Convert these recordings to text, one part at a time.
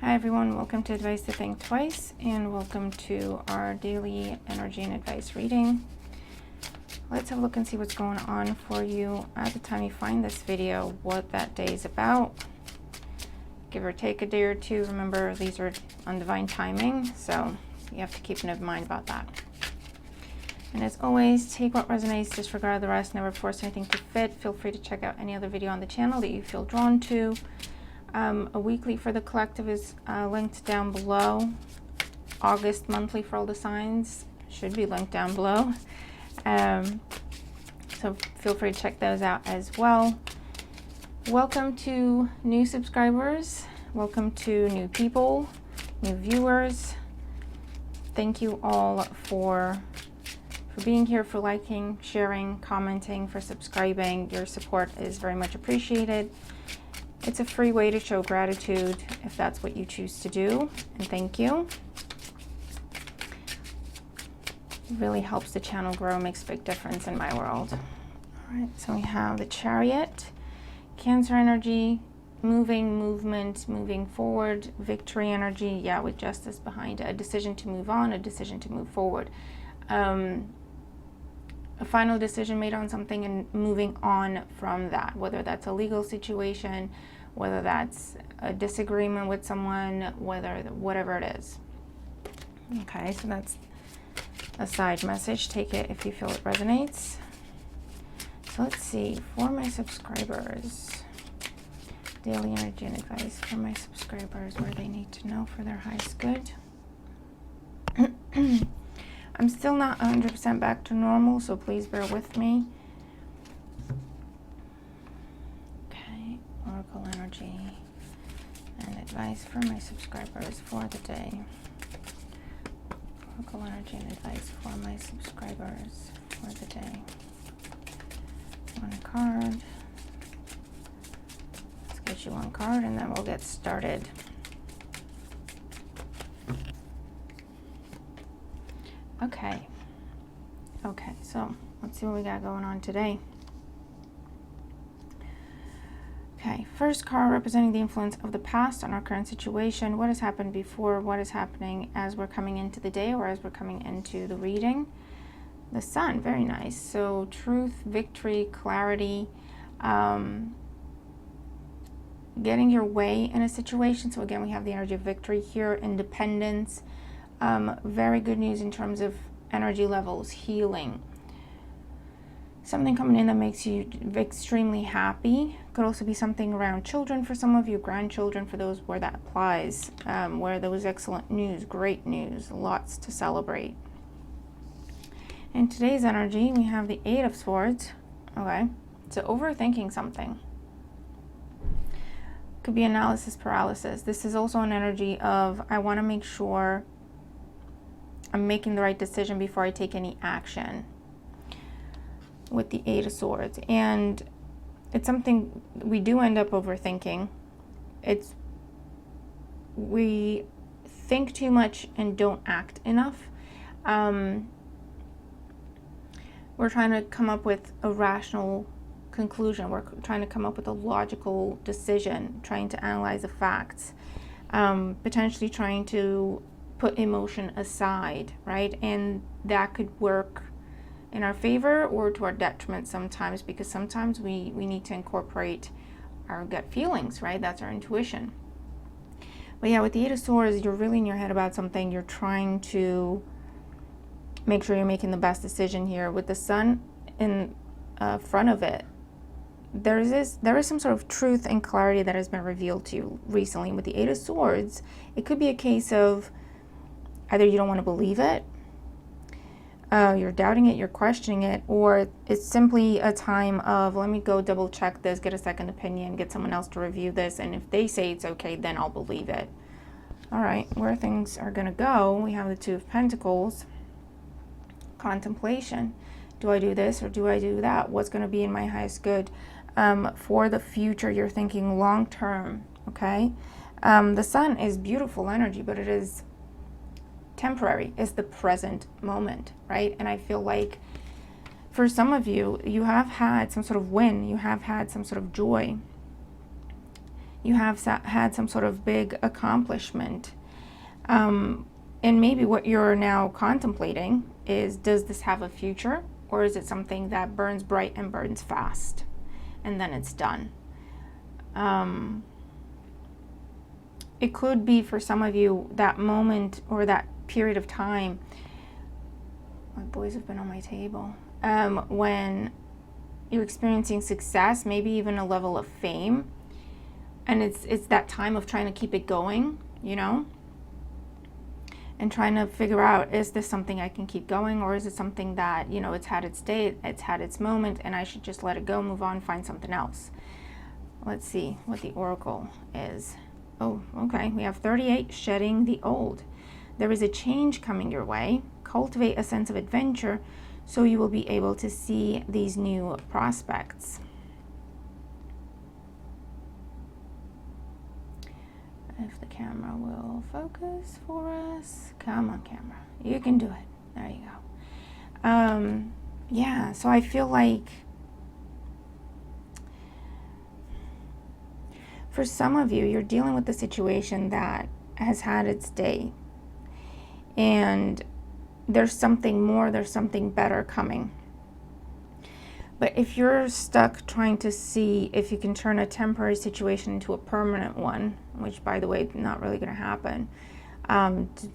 Hi everyone, welcome to Advice to Think Twice, and welcome to our daily energy and advice reading. Let's have a look and see what's going on for you at the time you find this video, what that day is about. Give or take a day or two. Remember, these are on divine timing, so you have to keep in mind about that. And as always, take what resonates, disregard the rest, never force anything to fit. Feel free to check out any other video on the channel that you feel drawn to. A weekly for the collective is linked down below. August monthly for all the signs should be linked down below. So feel free to check those out as well. Welcome to new subscribers. Welcome to new people, new viewers. Thank you all for being here, for liking, sharing, commenting, for subscribing. Your support is very much appreciated. It's a free way to show gratitude if that's what you choose to do, and thank you. It really helps the channel grow, makes a big difference in my world. All right, so we have the Chariot, Cancer energy, movement, moving forward, victory energy, yeah, with justice behind it, a decision to move on, a decision to move forward. A final decision made on something and moving on from that, whether that's a legal situation, whether that's a disagreement with someone, whatever it is. Okay, so that's a side message. Take it if you feel it resonates. So let's see, for my subscribers, daily energy and advice for my subscribers, where they need to know for their highest good. I'm still not 100% back to normal, so please bear with me. Okay, Oracle energy and advice for my subscribers for the day. Oracle energy and advice for my subscribers for the day. One card. Let's get you one card and then we'll get started. Okay, so let's see what we got going on today. Okay, first card representing the influence of the past on our current situation. What has happened before? What is happening as we're coming into the day or as we're coming into the reading? The Sun, very nice. So truth, victory, clarity, getting your way in a situation. So again, we have the energy of victory here, independence. Very good news in terms of energy levels, healing. Something coming in that makes you extremely happy. Could also be something around children for some of you, grandchildren for those where that applies, where there was excellent news, great news, lots to celebrate. In today's energy, we have the Eight of Swords. Okay, so overthinking something. Could be analysis paralysis. This is also an energy of, I want to make sure I'm making the right decision before I take any action, with the Eight of Swords. And it's something we do end up overthinking. We think too much and don't act enough. We're trying to come up with a rational conclusion. We're trying to come up with a logical decision, trying to analyze the facts, potentially trying to put emotion aside, right? And that could work in our favor or to our detriment sometimes, because sometimes we need to incorporate our gut feelings, right? That's our intuition. But yeah, with the Eight of Swords, you're really in your head about something. You're trying to make sure you're making the best decision here. With the Sun in front of it, there is some sort of truth and clarity that has been revealed to you recently. With the Eight of Swords, it could be a case of either you don't want to believe it, you're doubting it, you're questioning it, or it's simply a time of, let me go double check this, get a second opinion, get someone else to review this, and if they say it's okay, then I'll believe it. All right, where things are going to go, we have the Two of Pentacles. Contemplation. Do I do this or do I do that? What's going to be in my highest good? For the future, you're thinking long term, okay? The Sun is beautiful energy, but it is temporary. It's the present moment, right? And I feel like for some of you, you have had some sort of win. You have had some sort of joy. you have had some sort of big accomplishment. And maybe what you're now contemplating is, does this have a future, or is it something that burns bright and burns fast and then it's done? It could be for some of you that moment or that period of time. My boys have been on my table. When you're experiencing success, maybe even a level of fame, and it's that time of trying to keep it going, you know, and trying to figure out, is this something I can keep going, or is it something that, you know, it's had its day, it's had its moment, and I should just let it go, move on, find something else. Let's see what the oracle is. Oh, okay, we have 38, shedding the old. There is a change coming your way. Cultivate a sense of adventure so you will be able to see these new prospects. If the camera will focus for us. Come on, camera. You can do it. There you go. Yeah, so I feel like for some of you, you're dealing with a situation that has had its day. And there's something more, there's something better coming. But if you're stuck trying to see if you can turn a temporary situation into a permanent one, which, by the way, not really going to happen.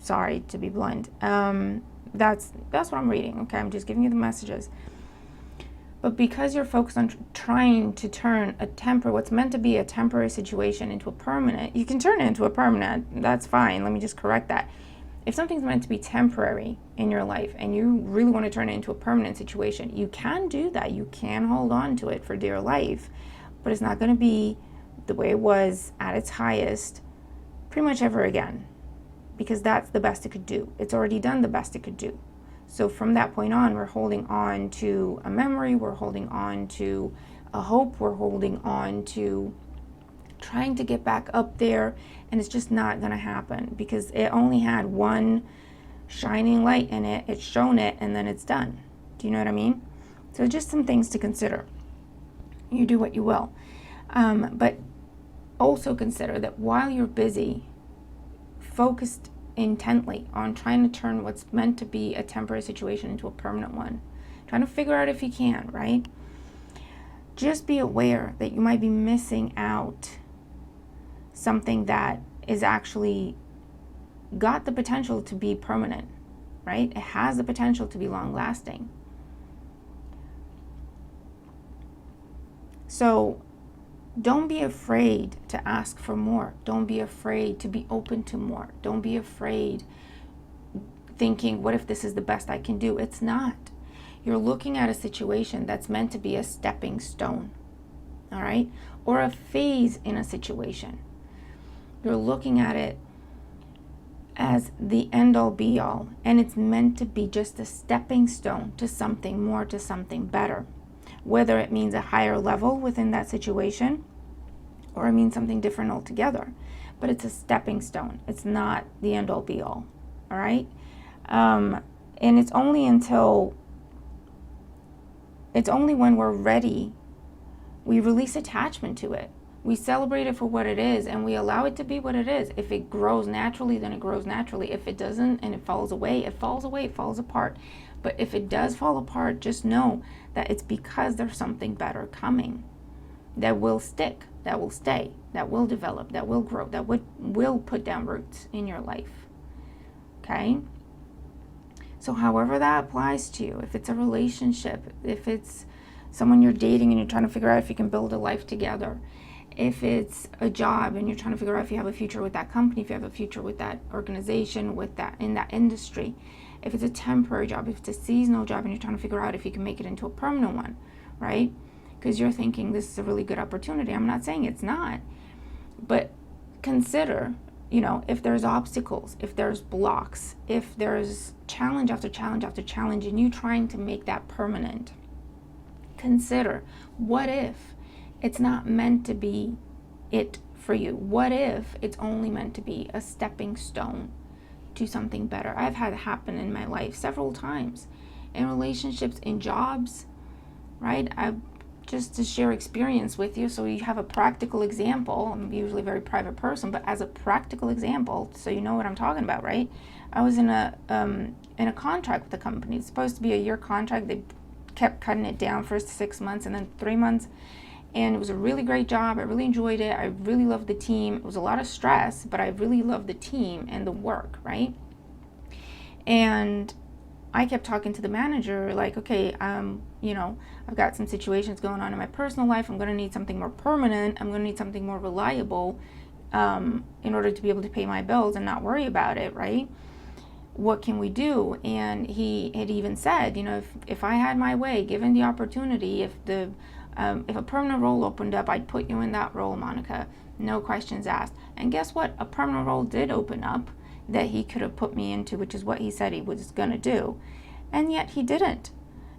Sorry to be blunt. That's what I'm reading. Okay, I'm just giving you the messages. But because you're focused on trying to turn what's meant to be a temporary situation into a permanent, you can turn it into a permanent. That's fine. Let me just correct that. If something's meant to be temporary in your life and you really want to turn it into a permanent situation, you can do that. You can hold on to it for dear life, but it's not going to be the way it was at its highest pretty much ever again, because that's the best it could do. It's already done the best it could do. So from that point on, we're holding on to a memory, we're holding on to a hope, we're holding on to trying to get back up there, and it's just not going to happen because it only had one shining light in it, it's shown it, and then it's done. Do you know what I mean? So just some things to consider. You do what you will. But also consider that while you're busy, focused intently on trying to turn what's meant to be a temporary situation into a permanent one, trying to figure out if you can, right? Just be aware that you might be missing out something that is actually got the potential to be permanent, right? It has the potential to be long lasting. So don't be afraid to ask for more. Don't be afraid to be open to more. Don't be afraid thinking, what if this is the best I can do? It's not. You're looking at a situation that's meant to be a stepping stone, all right? Or a phase in a situation. You're looking at it as the end-all be-all, and it's meant to be just a stepping stone to something more, to something better. Whether it means a higher level within that situation or it means something different altogether. But it's a stepping stone. It's not the end-all be-all, all right? And it's only when we're ready, we release attachment to it. We celebrate it for what it is, and we allow it to be what it is. If it grows naturally, then it grows naturally. If it doesn't and it falls away, it falls away, it falls apart. But if it does fall apart, just know that it's because there's something better coming that will stick, that will stay, that will develop, that will grow, that will put down roots in your life. Okay? So however that applies to you, if it's a relationship, if it's someone you're dating and you're trying to figure out if you can build a life together, if it's a job and you're trying to figure out if you have a future with that company, if you have a future with that organization, with that in that industry, if it's a temporary job, if it's a seasonal job and you're trying to figure out if you can make it into a permanent one, right? Because you're thinking this is a really good opportunity. I'm not saying it's not, but consider, if there's obstacles, if there's blocks, if there's challenge after challenge after challenge and you trying to make that permanent, consider, what if it's not meant to be it for you? What if it's only meant to be a stepping stone to something better? I've had it happen in my life several times, in relationships, in jobs, right? I've just to share experience with you so you have a practical example. I'm usually a very private person, but as a practical example, so you know what I'm talking about, right? I was in a contract with the company. It's supposed to be a year contract. They kept cutting it down, first 6 months and then 3 months. And it was a really great job. I really enjoyed it. I really loved the team. It was a lot of stress, but I really loved the team and the work, right? And I kept talking to the manager like, okay, I've got some situations going on in my personal life. I'm going to need something more permanent. I'm going to need something more reliable in order to be able to pay my bills and not worry about it, right? What can we do? And he had even said, if I had my way, given the opportunity, if a permanent role opened up, I'd put you in that role, Monica. No questions asked. And guess what? A permanent role did open up that he could have put me into, which is what he said he was going to do. And yet he didn't.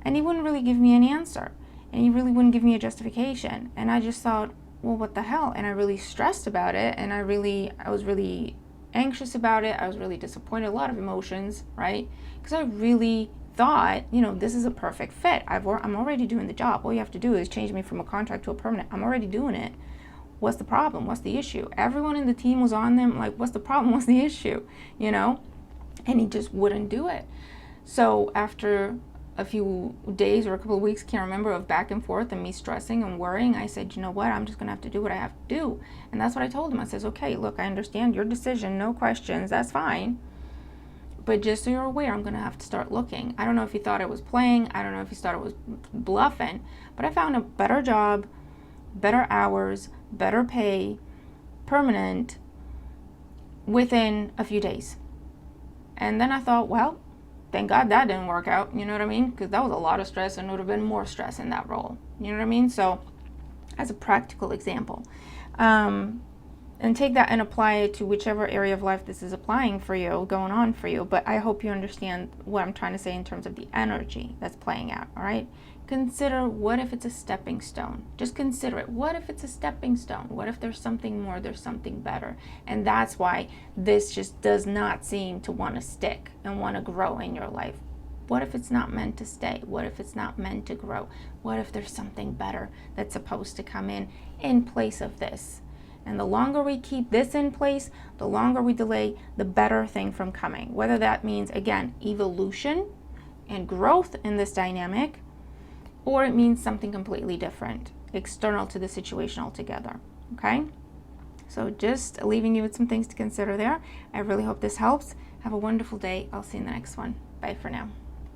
And he wouldn't really give me an answer. And he really wouldn't give me a justification. And I just thought, well, what the hell? And I really stressed about it. And I was really anxious about it. I was really disappointed. A lot of emotions, right? Because I really thought, this is a perfect fit. I'm already doing the job. All you have to do is change me from a contract to a permanent. I'm already doing it. What's the problem? What's the issue? Everyone in the team was on them. Like, what's the problem? What's the issue? And he just wouldn't do it. So after a few days or a couple of weeks, can't remember, of back and forth and me stressing and worrying, I said, you know what? I'm just going to have to do what I have to do. And that's what I told him. I says, okay, look, I understand your decision. No questions. That's fine. But just so you're aware, I'm going to have to start looking. I don't know if he thought I was playing. I don't know if he thought it was bluffing. But I found a better job, better hours, better pay, permanent, within a few days. And then I thought, well, thank God that didn't work out. You know what I mean? Because that was a lot of stress, and it would have been more stress in that role. You know what I mean? So as a practical example. And take that and apply it to whichever area of life this is applying for you, going on for you. But I hope you understand what I'm trying to say in terms of the energy that's playing out, all right? Consider, what if it's a stepping stone? Just consider it. What if it's a stepping stone? What if there's something more, there's something better? And that's why this just does not seem to want to stick and want to grow in your life. What if it's not meant to stay? What if it's not meant to grow? What if there's something better that's supposed to come in place of this? And the longer we keep this in place, the longer we delay the better thing from coming. Whether that means, again, evolution and growth in this dynamic, or it means something completely different, external to the situation altogether, okay? So just leaving you with some things to consider there. I really hope this helps. Have a wonderful day. I'll see you in the next one. Bye for now.